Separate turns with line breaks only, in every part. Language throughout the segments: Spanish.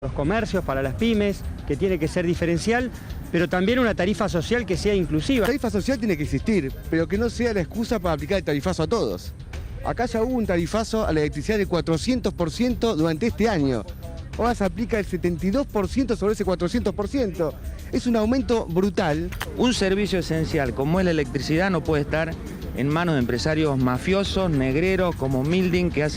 los comercios, para las pymes, que tiene que ser diferencial, pero también una tarifa social que sea inclusiva.
La tarifa social tiene que existir, pero que no sea la excusa para aplicar el tarifazo a todos. Acá ya hubo un tarifazo a la electricidad del 400% durante este año. Ahora se aplica el 72% sobre ese 400%. Es un aumento brutal.
Un servicio esencial como es la electricidad no puede estar en manos de empresarios mafiosos, negreros, como Milding, que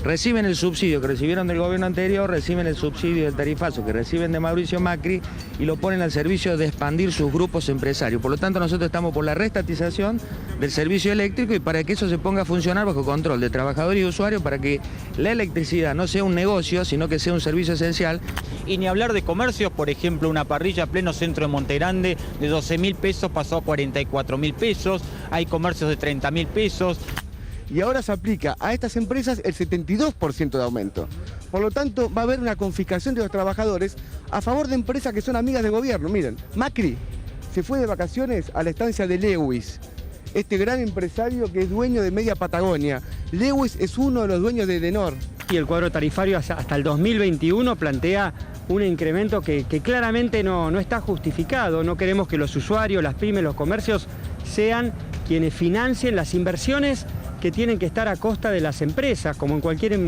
reciben el subsidio que recibieron del gobierno anterior, reciben el subsidio del tarifazo que reciben de Mauricio Macri y lo ponen al servicio de expandir sus grupos empresarios. Por lo tanto, nosotros estamos por la reestatización del servicio eléctrico y para que eso se ponga a funcionar bajo control de trabajadores y usuarios, para que la electricidad no sea un negocio, sino que sea un servicio esencial.
Y ni hablar de comercios, por ejemplo, una parrilla a pleno centro de Montegrande de 12.000 pesos pasó a 44.000 pesos, hay comercios de 30.000 pesos.
Y ahora se aplica a estas empresas el 72% de aumento. Por lo tanto, va a haber una confiscación de los trabajadores a favor de empresas que son amigas del gobierno. Miren, Macri se fue de vacaciones a la estancia de Lewis, este gran empresario que es dueño de media Patagonia. Lewis es uno de los dueños de Edenor.
Y el cuadro tarifario hasta el 2021 plantea un incremento que claramente no está justificado. No queremos que los usuarios, las pymes, los comercios sean quienes financien las inversiones que tienen que estar a costa de las empresas. Como en cualquier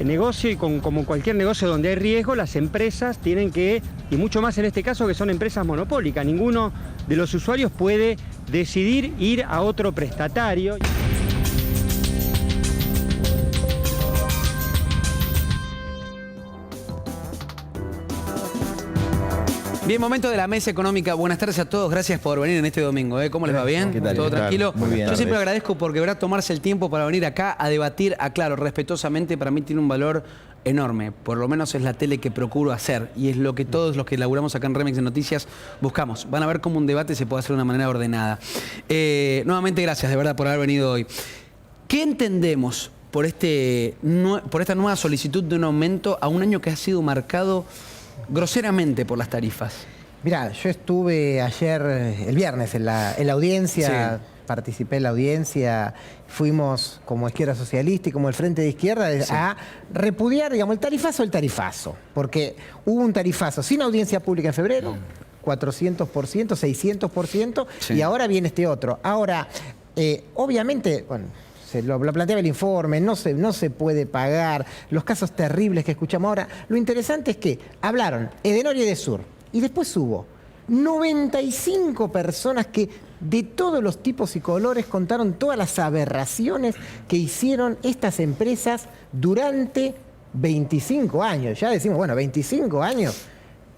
negocio y como en cualquier negocio donde hay riesgo, las empresas tienen que, y mucho más en este caso que son empresas monopólicas, ninguno de los usuarios puede decidir ir a otro prestatario.
Bien, momento de la mesa económica. Buenas tardes a todos, gracias por venir en este domingo. ¿Cómo les va? ¿Bien?
¿Qué tal?
¿Todo tranquilo?
Muy bien.
Yo siempre agradezco porque verdad tomarse el tiempo para venir acá a debatir, claro, respetuosamente, para mí tiene un valor enorme. Por lo menos es la tele que procuro hacer y es lo que todos los que laburamos acá en Remix de Noticias buscamos. Van a ver cómo un debate se puede hacer de una manera ordenada. Nuevamente gracias de verdad por haber venido hoy. ¿Qué entendemos por esta nueva solicitud de un aumento a un año que ha sido marcado groseramente por las tarifas?
Mirá, yo estuve ayer, el viernes, en la audiencia, sí. Participé en la audiencia, fuimos como Izquierda Socialista y como el Frente de Izquierda sí. A repudiar, digamos, el tarifazo, porque hubo un tarifazo sin audiencia pública en febrero, 400%, 600%, sí. Y ahora viene este otro. Ahora, obviamente, bueno, lo planteaba el informe, no se puede pagar, los casos terribles que escuchamos ahora. Lo interesante es que hablaron Edenor y Edesur, y después hubo 95 personas que de todos los tipos y colores contaron todas las aberraciones que hicieron estas empresas durante 25 años. Ya decimos, bueno, 25 años...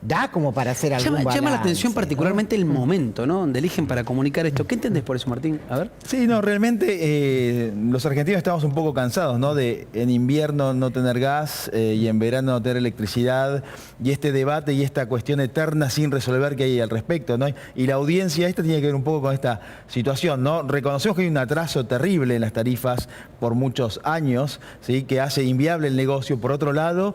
da como para hacer algún balance.
Llama la atención particularmente, ¿no? El momento, ¿no? Donde eligen para comunicar esto. ¿Qué entendés por eso, Martín? A ver.
Sí, no, realmente los argentinos estamos un poco cansados, ¿no? De en invierno no tener gas y en verano no tener electricidad, y este debate y esta cuestión eterna sin resolver que hay al respecto, ¿no? Y la audiencia esta tiene que ver un poco con esta situación, ¿no? Reconocemos que hay un atraso terrible en las tarifas por muchos años, ¿sí? Que hace inviable el negocio. Por otro lado,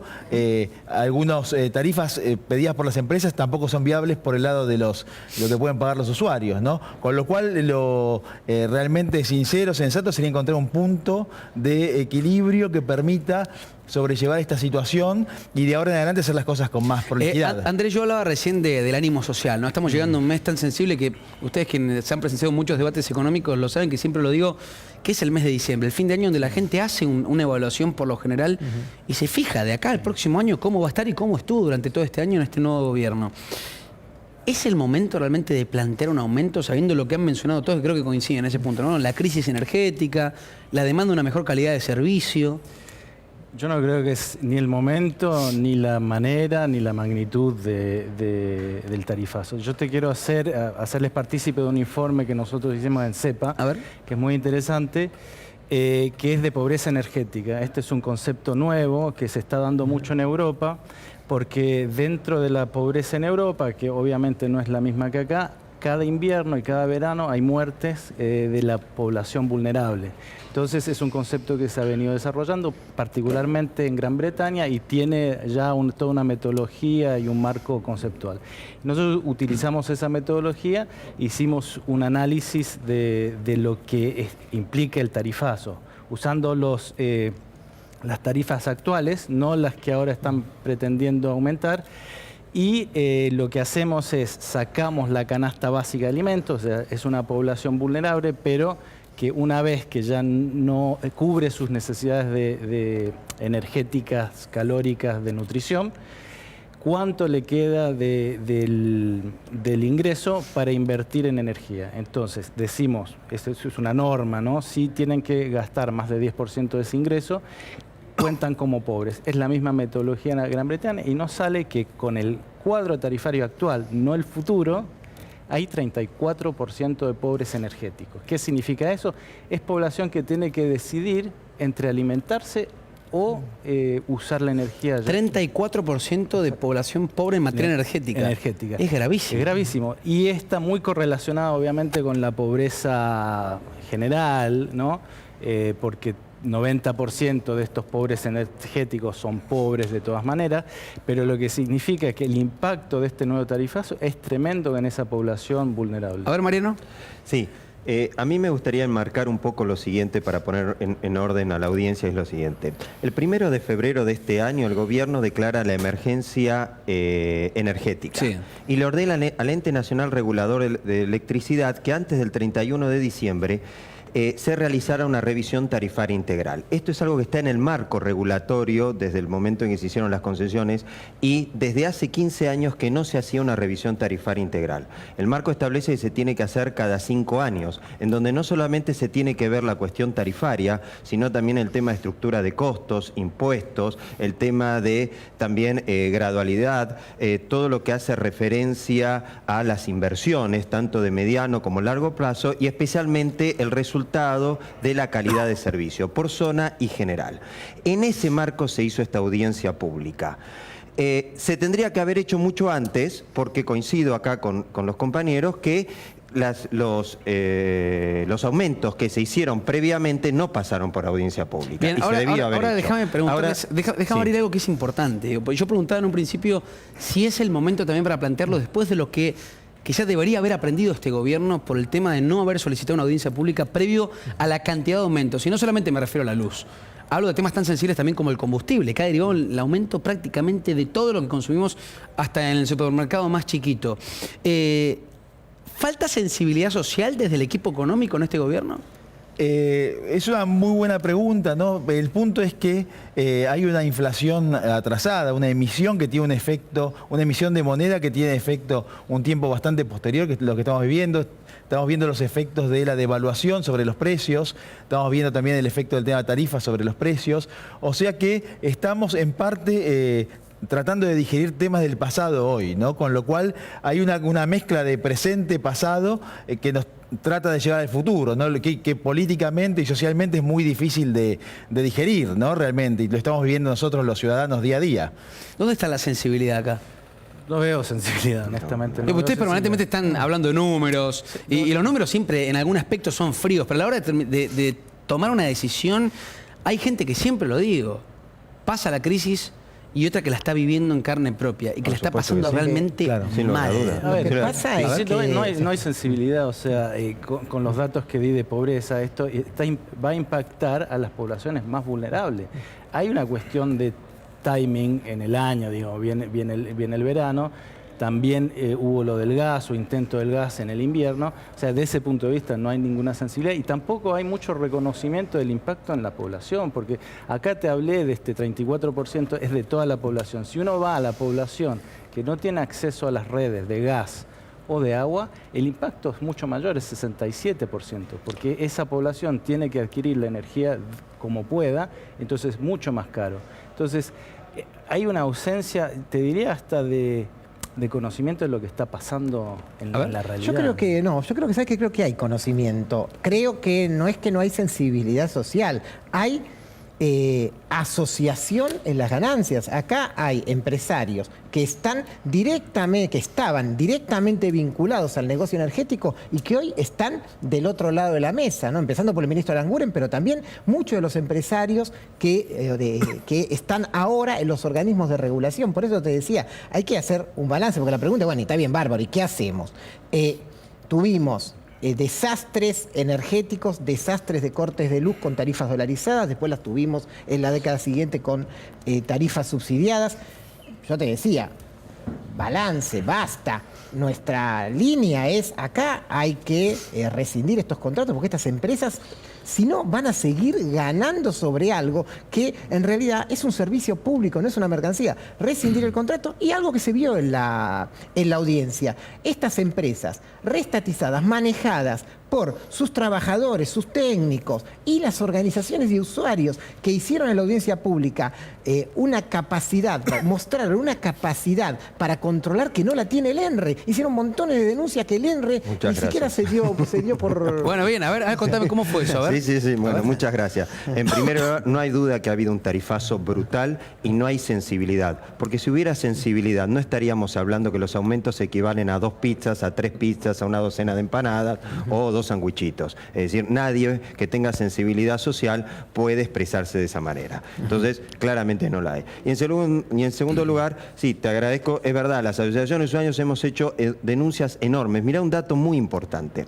algunas tarifas pedidas por las empresas tampoco son viables por el lado de lo que pueden pagar los usuarios, ¿no? Con lo cual lo realmente sincero, sensato sería encontrar un punto de equilibrio que permita sobrellevar esta situación y de ahora en adelante hacer las cosas con más proliquidad.
Andrés, yo hablaba recién del ánimo social, ¿no? Estamos llegando a un mes tan sensible que ustedes que se han presenciado muchos debates económicos lo saben, que siempre lo digo, que es el mes de diciembre, el fin de año donde la gente hace una evaluación por lo general y se fija de acá al próximo año cómo va a estar y cómo estuvo durante todo este año en este nuevo gobierno. ¿Es el momento realmente de plantear un aumento sabiendo lo que han mencionado todos, que creo que coinciden en ese punto, ¿no? La crisis energética, la demanda de una mejor calidad de servicio?
Yo no creo que es ni el momento, ni la manera, ni la magnitud del tarifazo. Yo te quiero hacerles partícipe de un informe que nosotros hicimos en CEPA, que es muy interesante, que es de pobreza energética. Este es un concepto nuevo que se está dando mucho en Europa, porque dentro de la pobreza en Europa, que obviamente no es la misma que acá, cada invierno y cada verano hay muertes de la población vulnerable. Entonces es un concepto que se ha venido desarrollando particularmente en Gran Bretaña y tiene ya toda una metodología y un marco conceptual. Nosotros utilizamos esa metodología, hicimos un análisis de lo que implica el tarifazo, usando los las tarifas actuales, no las que ahora están pretendiendo aumentar. Y lo que hacemos es sacamos la canasta básica de alimentos, o sea, es una población vulnerable, pero que una vez que ya no cubre sus necesidades de energéticas, calóricas, de nutrición, ¿cuánto le queda del ingreso para invertir en energía? Entonces, decimos, eso es una norma, ¿no? Si tienen que gastar más de 10% de ese ingreso, cuentan como pobres. Es la misma metodología en la Gran Bretaña y nos sale que con el cuadro tarifario actual, no el futuro, hay 34% de pobres energéticos. ¿Qué significa eso? Es población que tiene que decidir entre alimentarse o usar la energía.
34% de población pobre en materia energética. Es gravísimo.
Es gravísimo. Y está muy correlacionado, obviamente, con la pobreza general, ¿no? Porque 90% de estos pobres energéticos son pobres de todas maneras, pero lo que significa que el impacto de este nuevo tarifazo es tremendo en esa población vulnerable.
A ver, Mariano.
Sí. A mí me gustaría enmarcar un poco lo siguiente para poner en orden a la audiencia, es lo siguiente. El 1 de febrero de este año el gobierno declara la emergencia energética y le ordena al Ente Nacional Regulador de Electricidad que antes del 31 de diciembre se realizara una revisión tarifaria integral. Esto es algo que está en el marco regulatorio desde el momento en que se hicieron las concesiones y desde hace 15 años que no se hacía una revisión tarifaria integral. El marco establece que se tiene que hacer cada 5 años, en donde no solamente se tiene que ver la cuestión tarifaria, sino también el tema de estructura de costos, impuestos, el tema de también gradualidad, todo lo que hace referencia a las inversiones, tanto de mediano como largo plazo, y especialmente el resultado de la calidad de servicio por zona y general. En ese marco se hizo esta audiencia pública. Se tendría que haber hecho mucho antes, porque coincido acá con los compañeros, que los aumentos que se hicieron previamente no pasaron por audiencia pública.
Bien, ahora déjame preguntarles, déjame abrir algo que es importante. Yo preguntaba en un principio si es el momento también para plantearlo después de lo que ya debería haber aprendido este gobierno por el tema de no haber solicitado una audiencia pública previo a la cantidad de aumentos. Y no solamente me refiero a la luz. Hablo de temas tan sensibles también como el combustible, que ha derivado el aumento prácticamente de todo lo que consumimos hasta en el supermercado más chiquito. ¿Falta sensibilidad social desde el equipo económico en este gobierno?
Es una muy buena pregunta, ¿no? El punto es que hay una inflación atrasada, una emisión que tiene un efecto, una emisión de moneda que tiene efecto un tiempo bastante posterior, que es lo que estamos viviendo. Estamos viendo los efectos de la devaluación sobre los precios, estamos viendo también el efecto del tema de tarifas sobre los precios, o sea que estamos en parte tratando de digerir temas del pasado hoy, ¿no? Con lo cual hay una mezcla de presente-pasado que nos trata de llegar al futuro, ¿no? Que políticamente y socialmente es muy difícil de digerir, ¿no? Realmente, y lo estamos viviendo nosotros los ciudadanos día a día.
¿Dónde está la sensibilidad acá?
No veo sensibilidad, honestamente. No
ustedes permanentemente están hablando de números, y los números siempre en algún aspecto son fríos, pero a la hora de tomar una decisión, hay gente que siempre lo digo, pasa la crisis y otra que la está viviendo en carne propia y que la está pasando realmente mal.
A ver, lo que pasa es que no hay sensibilidad, o sea, con los datos que di de pobreza, esto va a impactar a las poblaciones más vulnerables. Hay una cuestión de timing en el año, digo, viene el verano, también hubo lo del gas o intento del gas en el invierno, o sea, de ese punto de vista no hay ninguna sensibilidad y tampoco hay mucho reconocimiento del impacto en la población, porque acá te hablé de este 34%, es de toda la población. Si uno va a la población que no tiene acceso a las redes de gas o de agua, el impacto es mucho mayor, es 67%, porque esa población tiene que adquirir la energía como pueda, entonces es mucho más caro. Entonces, hay una ausencia, te diría hasta de conocimiento de lo que está pasando en la realidad.
Yo creo que no, ¿sabes qué? Creo que hay conocimiento. Creo que no es que no hay sensibilidad social, hay asociación en las ganancias. Acá hay empresarios que estaban directamente vinculados al negocio energético y que hoy están del otro lado de la mesa, ¿no? Empezando por el ministro Aranguren, pero también muchos de los empresarios que están ahora en los organismos de regulación. Por eso te decía, hay que hacer un balance, porque la pregunta, bueno, y está bien, bárbaro, ¿y qué hacemos? Tuvimos desastres energéticos, desastres de cortes de luz con tarifas dolarizadas, después las tuvimos en la década siguiente con tarifas subsidiadas. Yo te decía, balance, basta. Nuestra línea es, acá hay que rescindir estos contratos porque estas empresas, si no, van a seguir ganando sobre algo que en realidad es un servicio público, no es una mercancía. Rescindir el contrato y algo que se vio en la audiencia. Estas empresas reestatizadas, manejadas por sus trabajadores, sus técnicos y las organizaciones de usuarios que hicieron en la audiencia pública una capacidad, mostraron una capacidad para controlar que no la tiene el ENRE. Hicieron montones de denuncias que el ENRE ni siquiera se dio por...
Bueno, bien, a ver, contame cómo fue eso. A ver.
Sí, bueno, muchas gracias. En primer lugar, no hay duda que ha habido un tarifazo brutal y no hay sensibilidad. Porque si hubiera sensibilidad, no estaríamos hablando que los aumentos equivalen a 2 pizzas, a 3 pizzas, a una docena de empanadas o 2 sandwichitos. Es decir, nadie que tenga sensibilidad social puede expresarse de esa manera. Entonces, claramente no la hay. Y en segundo lugar, sí, te agradezco, es verdad, las asociaciones de usuarios hemos hecho denuncias enormes. Mirá un dato muy importante.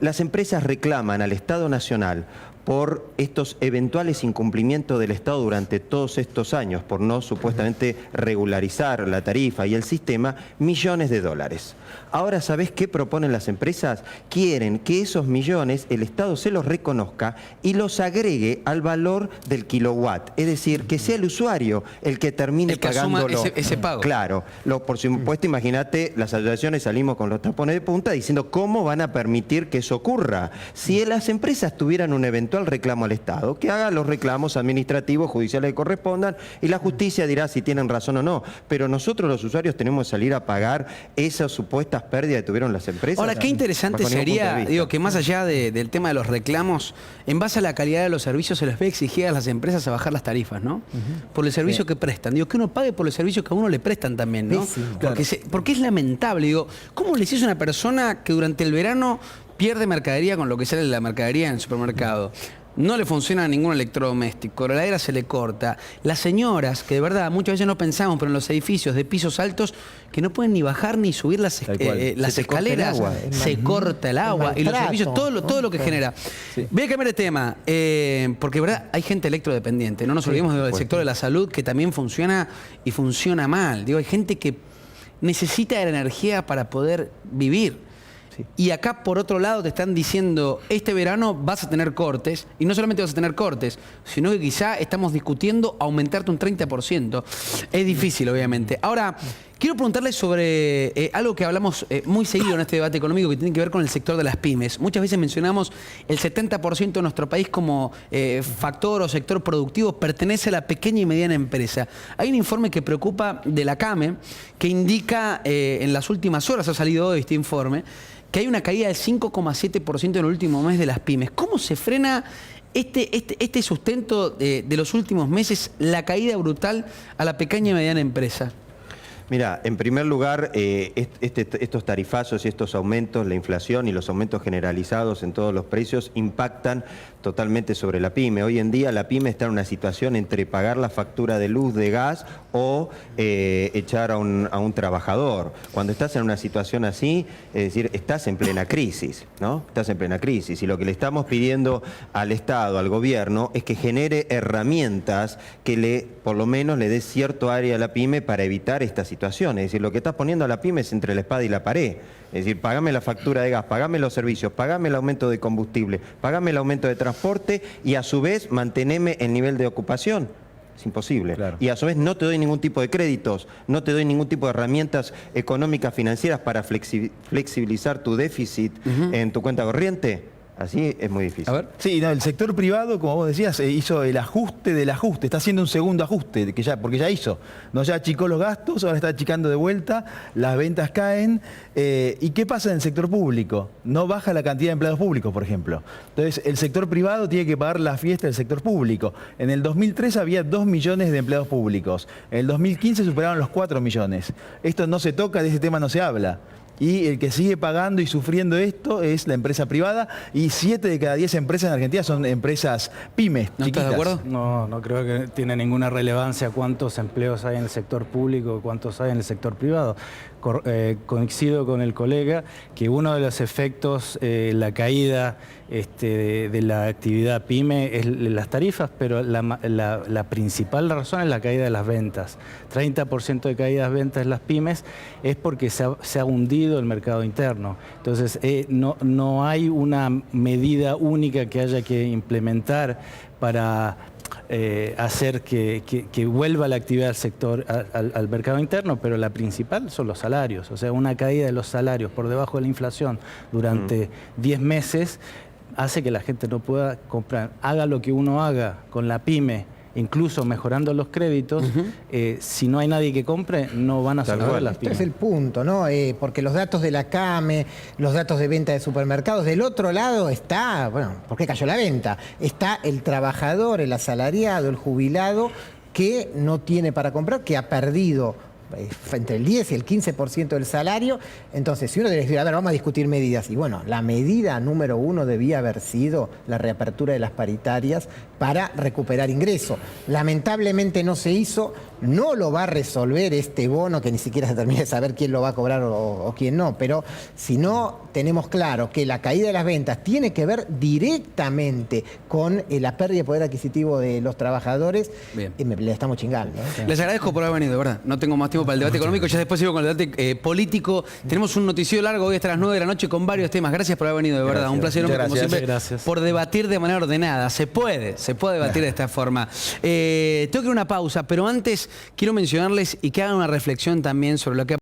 Las empresas reclaman al Estado Nacional por estos eventuales incumplimientos del Estado durante todos estos años, por no supuestamente regularizar la tarifa y el sistema, millones de dólares. Ahora, ¿sabés qué proponen las empresas? Quieren que esos millones el Estado se los reconozca y los agregue al valor del kilowatt. Es decir, que sea el usuario el que termine pagándolo.
Ese pago.
Claro. Por supuesto, imagínate, las asociaciones salimos con los tapones de punta diciendo cómo van a permitir que eso ocurra. Si las empresas tuvieran un eventual reclamo al Estado, que haga los reclamos administrativos, judiciales que correspondan, y la justicia dirá si tienen razón o no. Pero nosotros los usuarios tenemos que salir a pagar esas supuestas pérdidas que tuvieron las empresas.
Ahora, qué interesante sería, digo, que más allá del tema de los reclamos, en base a la calidad de los servicios se les ve exigir a las empresas a bajar las tarifas, ¿no? Por el servicio que prestan. Digo, que uno pague por el servicio que a uno le prestan también, ¿no?
Sí, claro.
Porque es lamentable, digo, ¿cómo le decís a una persona que durante el verano pierde mercadería con lo que sale de la mercadería en el supermercado? No le funciona ningún electrodoméstico, la heladera se le corta. Las señoras, que de verdad muchas veces no pensamos, pero en los edificios de pisos altos, que no pueden ni bajar ni subir las escaleras, se corta el agua y los servicios, todo lo que genera. Sí. Voy a cambiar de tema, porque de verdad hay gente electrodependiente. No nos olvidemos del sector de la salud, que también funciona y funciona mal. Digo, hay gente que necesita de la energía para poder vivir. Y acá, por otro lado, te están diciendo, este verano vas a tener cortes, y no solamente vas a tener cortes, sino que quizá estamos discutiendo aumentarte un 30%. Es difícil, obviamente. Ahora, quiero preguntarle sobre algo que hablamos muy seguido en este debate económico, que tiene que ver con el sector de las pymes. Muchas veces mencionamos el 70% de nuestro país como factor o sector productivo pertenece a la pequeña y mediana empresa. Hay un informe que preocupa de la CAME, que indica, en las últimas horas ha salido hoy este informe, que hay una caída del 5,7% en el último mes de las pymes. ¿Cómo se frena este sustento de los últimos meses, la caída brutal a la pequeña y mediana empresa?
Mira, en primer lugar, estos tarifazos y estos aumentos, la inflación y los aumentos generalizados en todos los precios impactan totalmente sobre la pyme. Hoy en día la pyme está en una situación entre pagar la factura de luz, de gas o echar a un trabajador. Cuando estás en una situación así, es decir, estás en plena crisis, ¿no? Estás en plena crisis y lo que le estamos pidiendo al Estado, al gobierno, es que genere herramientas que por lo menos le dé cierto área a la pyme para evitar esta situación. Es decir, lo que estás poniendo a la pyme es entre la espada y la pared. Es decir, pagame la factura de gas, pagame los servicios, pagame el aumento de combustible, pagame el aumento de transporte y a su vez manteneme el nivel de ocupación. Es imposible. Claro. Y a su vez no te doy ningún tipo de créditos, no te doy ningún tipo de herramientas económicas financieras para flexibilizar tu déficit en tu cuenta corriente. Así es muy difícil.
A ver. Sí, no, el sector privado, como vos decías, hizo el ajuste del ajuste, está haciendo un segundo ajuste, porque ya hizo. No, ya achicó los gastos, ahora está achicando de vuelta, las ventas caen. ¿Y qué pasa en el sector público? No baja la cantidad de empleados públicos, por ejemplo. Entonces, el sector privado tiene que pagar la fiesta del sector público. En el 2003 había 2 millones de empleados públicos. En el 2015 superaron los 4 millones. Esto no se toca, de ese tema no se habla. y el que sigue pagando y sufriendo esto es la empresa privada, y 7 de cada 10 empresas en Argentina son empresas pymes,
¿No
chiquitas.
estás de acuerdo?
No creo que tiene ninguna relevancia cuántos empleos hay en el sector público, cuántos hay en el sector privado. Coincido con el colega que uno de los efectos, la caída de la actividad PYME es las tarifas, pero la principal razón es la caída de las ventas. 30% de caídas de ventas en las pymes es porque se ha hundido el mercado interno. Entonces no hay una medida única que haya que implementar para hacer que vuelva la actividad del sector al mercado interno, pero la principal son los salarios. O sea, una caída de los salarios por debajo de la inflación durante 10 meses hace que la gente no pueda comprar. Haga lo que uno haga con la pyme, incluso mejorando los créditos, si no hay nadie que compre, no van a salvar las pymes.
Este es el punto, ¿no? Porque los datos de la CAME, los datos de venta de supermercados, del otro lado está, bueno, ¿por qué cayó la venta? Está el trabajador, el asalariado, el jubilado, que no tiene para comprar, que ha perdido entre el 10 y el 15% del salario. Entonces, si uno debe decir, a ver, vamos a discutir medidas. Y bueno, la medida número 1 debía haber sido la reapertura de las paritarias para recuperar ingresos. Lamentablemente no se hizo, no lo va a resolver este bono, que ni siquiera se termina de saber quién lo va a cobrar o quién no, pero si no tenemos claro que la caída de las ventas tiene que ver directamente con la pérdida de poder adquisitivo de los trabajadores, le estamos chingando.
Les agradezco por haber venido, de verdad. No tengo más tiempo para el debate económico, ya después sigo con el debate político. Tenemos un noticiero largo hoy hasta las 9 de la noche con varios temas. Gracias por haber venido, de verdad.
Gracias.
Un placer enorme, como siempre,
Gracias.
por debatir de manera ordenada. Se puede debatir de esta forma. Tengo que ir a una pausa, pero antes quiero mencionarles y que hagan una reflexión también sobre lo que ha